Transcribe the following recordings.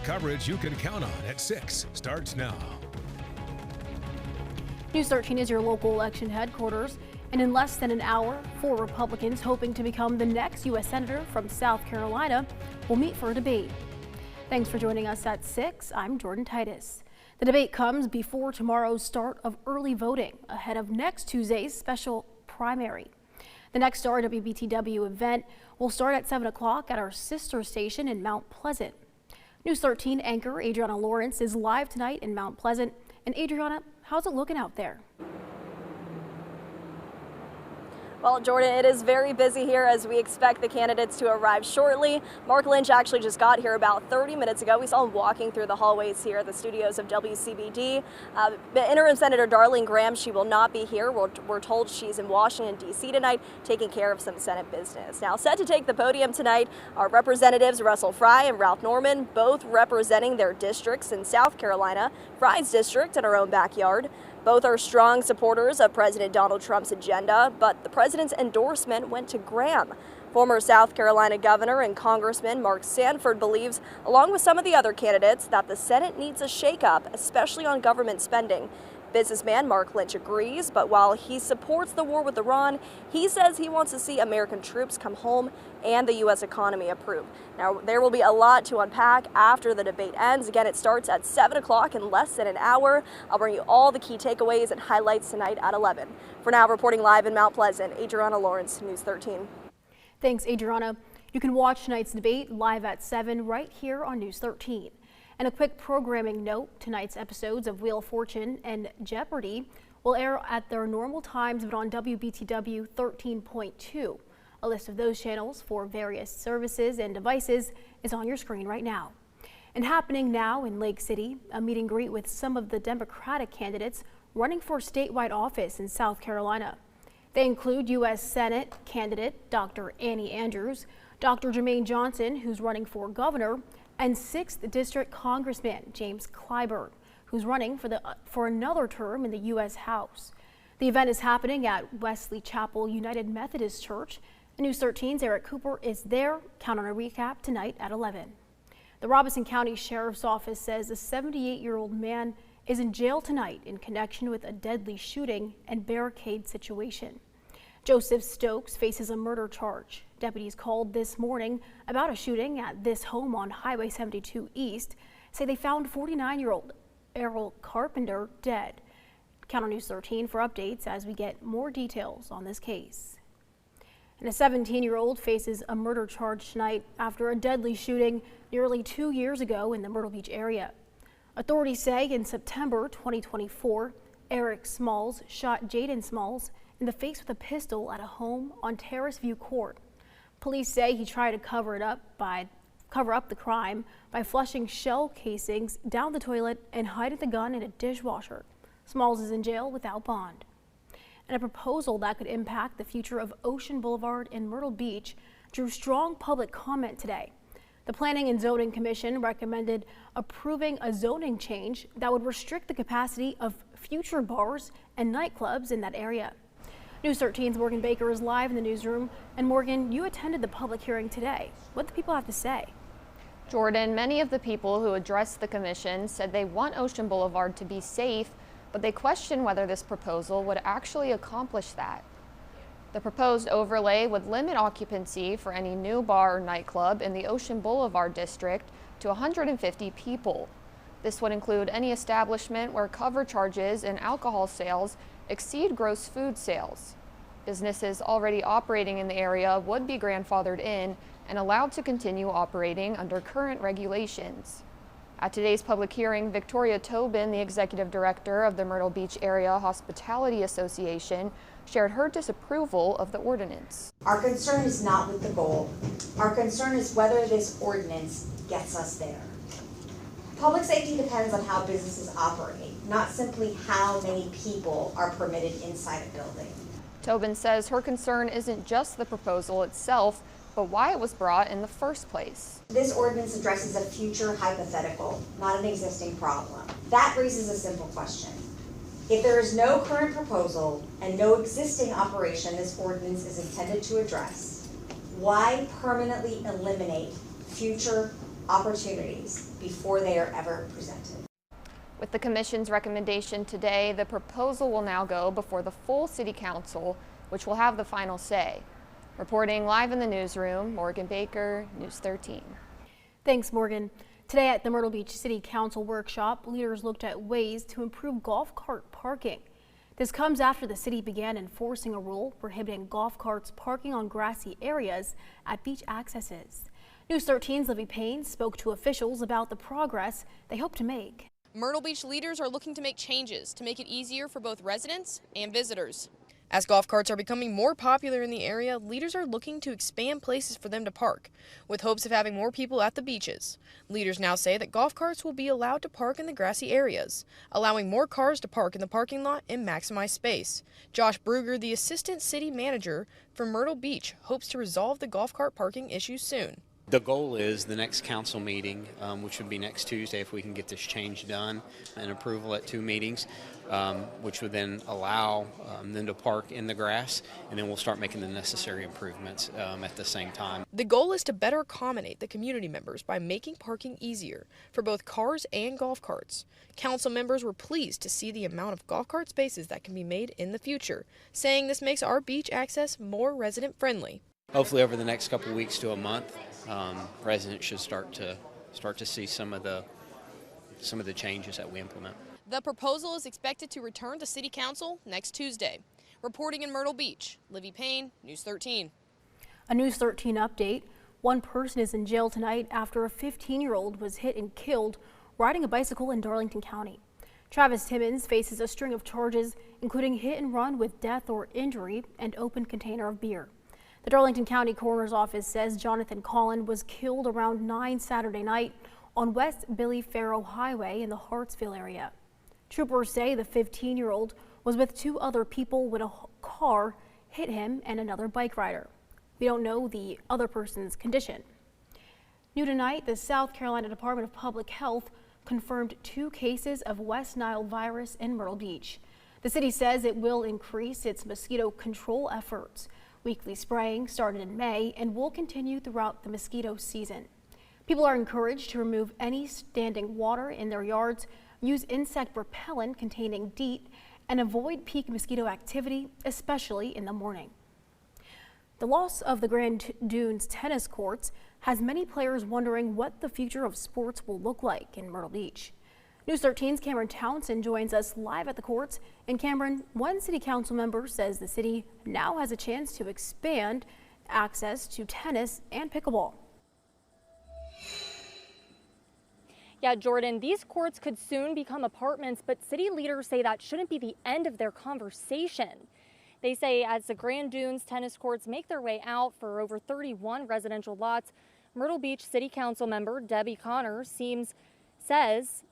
coverage you can count on at 6 starts now. News 13 is your local election headquarters. And in less than an hour, 4 Republicans hoping to become the next U.S. Senator from South Carolina will meet for a debate. Thanks for joining us at 6. I'm Jordan Titus. The debate comes before tomorrow's start of early voting ahead of next Tuesday's special primary. The next WBTW event will start at 7 o'clock at our sister station in Mount Pleasant. News 13 anchor Adriana Lawrence is live tonight in Mount Pleasant. And Adriana, how's it looking out there? Well, Jordan, it is very busy here as we expect the candidates to arrive shortly. Mark Lynch actually just got here about 30 minutes ago. We saw him walking through the hallways here at the studios of WCBD. The interim Senator Darlene Graham, she will not be here. We're told she's in Washington, D.C. tonight, taking care of some Senate business. Now, set to take the podium tonight are Representatives Russell Fry and Ralph Norman, both representing their districts in South Carolina, Fry's district in her own backyard. Both are strong supporters of President Donald Trump's agenda, but the president's endorsement went to Graham. Former South Carolina Governor and Congressman Mark Sanford believes, along with some of the other candidates, that the Senate needs a shakeup, especially on government spending. Businessman Mark Lynch agrees, but while he supports the war with Iran, he says he wants to see American troops come home and the U.S. economy improve. Now, there will be a lot to unpack after the debate ends. Again, it starts at 7 o'clock in less than an hour. I'll bring you all the key takeaways and highlights tonight at 11. For now, reporting live in Mount Pleasant, Adriana Lawrence, News 13. Thanks, Adriana. You can watch tonight's debate live at 7 right here on News 13. And a quick programming note, tonight's episodes of Wheel of Fortune and Jeopardy will air at their normal times but on WBTW 13.2. A list of those channels for various services and devices is on your screen right now. And happening now in Lake City, a meet and greet with some of the Democratic candidates running for statewide office in South Carolina. They include U.S. Senate candidate Dr. Annie Andrews, Dr. Jermaine Johnson, who's running for governor, and 6th District Congressman James Clyburn, who's running for another term in the U.S. House. The event is happening at Wesley Chapel United Methodist Church. News 13's Eric Cooper is there. Count on a recap tonight at 11. The Robeson County Sheriff's Office says a 78-year-old man is in jail tonight in connection with a deadly shooting and barricade situation. Joseph Stokes faces a murder charge. Deputies called this morning about a shooting at this home on Highway 72 East say they found 49-year-old Errol Carpenter dead. Count on News 13 for updates as we get more details on this case. And a 17-year-old faces a murder charge tonight after a deadly shooting nearly 2 years ago in the Myrtle Beach area. Authorities say in September 2024, Eric Smalls shot Jaden Smalls in the face with a pistol at a home on Terrace View Court. Police say he tried to cover up the crime by flushing shell casings down the toilet and hiding the gun in a dishwasher. Smalls is in jail without bond. And a proposal that could impact the future of Ocean Boulevard in Myrtle Beach drew strong public comment today. The Planning and Zoning Commission recommended approving a zoning change that would restrict the capacity of future bars and nightclubs in that area. News 13's Morgan Baker is live in the newsroom. And Morgan, you attended the public hearing today. What do people have to say? Jordan, many of the people who addressed the commission said they want Ocean Boulevard to be safe, but they question whether this proposal would actually accomplish that. The proposed overlay would limit occupancy for any new bar or nightclub in the Ocean Boulevard district to 150 people. This would include any establishment where cover charges and alcohol sales exceed gross food sales. Businesses already operating in the area would be grandfathered in and allowed to continue operating under current regulations. At today's public hearing, Victoria Tobin, the executive director of the Myrtle Beach Area Hospitality Association, shared her disapproval of the ordinance. Our concern is not with the goal. Our concern is whether this ordinance gets us there. Public safety depends on how businesses operate, not simply how many people are permitted inside a building. Tobin says her concern isn't just the proposal itself, but why it was brought in the first place. This ordinance addresses a future hypothetical, not an existing problem. That raises a simple question. If there is no current proposal and no existing operation this ordinance is intended to address, why permanently eliminate future opportunities before they are ever presented. With the Commission's recommendation today, the proposal will now go before the full City Council, which will have the final say. Reporting live in the newsroom, Morgan Baker, News 13. Thanks, Morgan. Today at the Myrtle Beach City Council workshop, leaders looked at ways to improve golf cart parking. This comes after the city began enforcing a rule prohibiting golf carts parking on grassy areas at beach accesses. News 13's Livy Payne spoke to officials about the progress they hope to make. Myrtle Beach leaders are looking to make changes to make it easier for both residents and visitors. As golf carts are becoming more popular in the area, leaders are looking to expand places for them to park, with hopes of having more people at the beaches. Leaders now say that golf carts will be allowed to park in the grassy areas, allowing more cars to park in the parking lot and maximize space. Josh Bruger, the assistant city manager for Myrtle Beach, hopes to resolve the golf cart parking issue soon. The goal is the next council meeting, which would be next Tuesday if we can get this change done and approval at 2 meetings, which would then allow them to park in the grass, and then we'll start making the necessary improvements at the same time. The goal is to better accommodate the community members by making parking easier for both cars and golf carts. Council members were pleased to see the amount of golf cart spaces that can be made in the future, saying this makes our beach access more resident friendly. Hopefully over the next couple of weeks to a month, residents should start to see some of the changes that we implement. The proposal is expected to return to City Council next Tuesday. Reporting in Myrtle Beach, Livy Payne, News 13. A News 13 update. One person is in jail tonight after a 15-year-old was hit and killed riding a bicycle in Darlington County. Travis Timmons faces a string of charges, including hit and run with death or injury and open container of beer. The Darlington County Coroner's Office says Jonathan Collin was killed around 9 Saturday night on West Billy Farrow Highway in the Hartsville area. Troopers say the 15-year-old was with 2 other people when a car hit him and another bike rider. We don't know the other person's condition. New tonight, the South Carolina Department of Public Health confirmed 2 cases of West Nile virus in Myrtle Beach. The city says it will increase its mosquito control efforts. Weekly spraying started in May and will continue throughout the mosquito season. People are encouraged to remove any standing water in their yards, use insect repellent containing DEET, and avoid peak mosquito activity, especially in the morning. The loss of the Grand Dunes tennis courts has many players wondering what the future of sports will look like in Myrtle Beach. News 13's Cameron Townsend joins us live at the courts. And Cameron, one city council member says the city now has a chance to expand access to tennis and pickleball. Yeah, Jordan, these courts could soon become apartments, but city leaders say that shouldn't be the end of their conversation. They say as the Grand Dunes tennis courts make their way out for over 31 residential lots, Myrtle Beach City Council member Debbie Connor says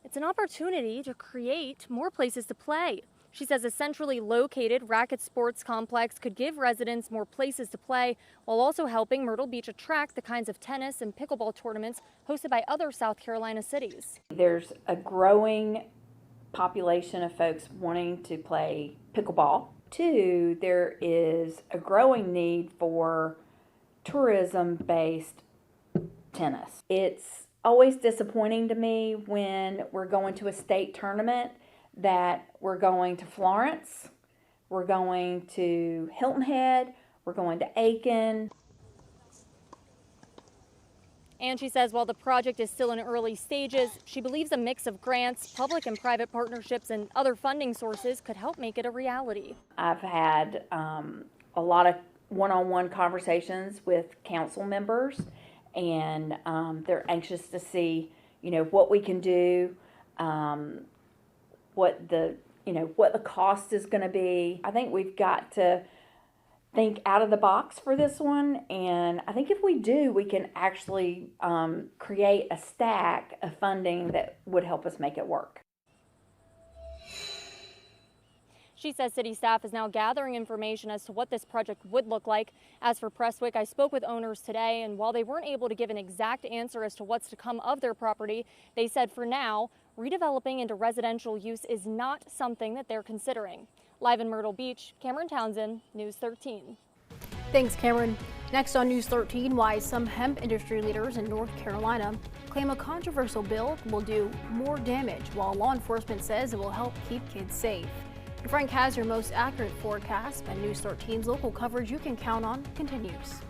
it's an opportunity to create more places to play. She says a centrally located racket sports complex could give residents more places to play while also helping Myrtle Beach attract the kinds of tennis and pickleball tournaments hosted by other South Carolina cities. There's a growing population of folks wanting to play pickleball. 2, there is a growing need for tourism-based tennis. It's always disappointing to me when we're going to a state tournament that we're going to Florence, we're going to Hilton Head, we're going to Aiken. And she says while the project is still in early stages, she believes a mix of grants, public and private partnerships, and other funding sources could help make it a reality. I've had a lot of one-on-one conversations with council members, and they're anxious to see, what we can do, what the cost is going to be. I think we've got to think out of the box for this one, and I think if we do, we can actually create a stack of funding that would help us make it work. She says city staff is now gathering information as to what this project would look like. As for Prestwick, I spoke with owners today, and while they weren't able to give an exact answer as to what's to come of their property, they said for now, redeveloping into residential use is not something that they're considering. Live in Myrtle Beach, Cameron Townsend, News 13. Thanks, Cameron. Next on News 13, why some hemp industry leaders in North Carolina claim a controversial bill will do more damage, while law enforcement says it will help keep kids safe. And Frank has your most accurate forecast, and News 13's local coverage you can count on continues.